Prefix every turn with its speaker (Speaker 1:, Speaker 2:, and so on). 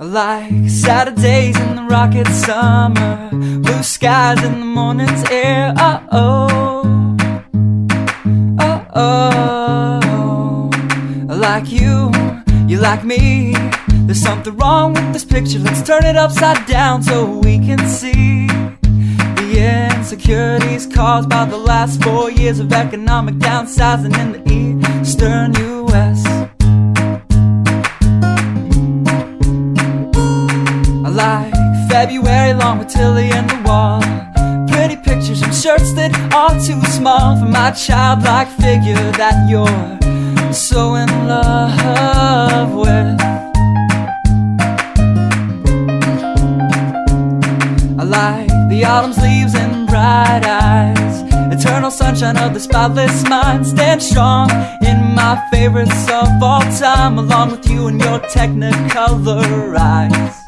Speaker 1: Like Saturdays in the rocket summer, blue skies in the morning's air. Oh, oh, oh. Like you like me. There's something wrong with this picture. Let's turn it upside down so we can see the insecurities caused by the last 4 years of economic downsizing in the eastern U.S. I like February long with Tilly and the wall, pretty pictures and shirts that are too small for my childlike figure that you're so in love with. I like the autumn's leaves and bright eyes, eternal sunshine of the spotless mind. Stand strong in my favorites of all time, along with you and your technicolor eyes.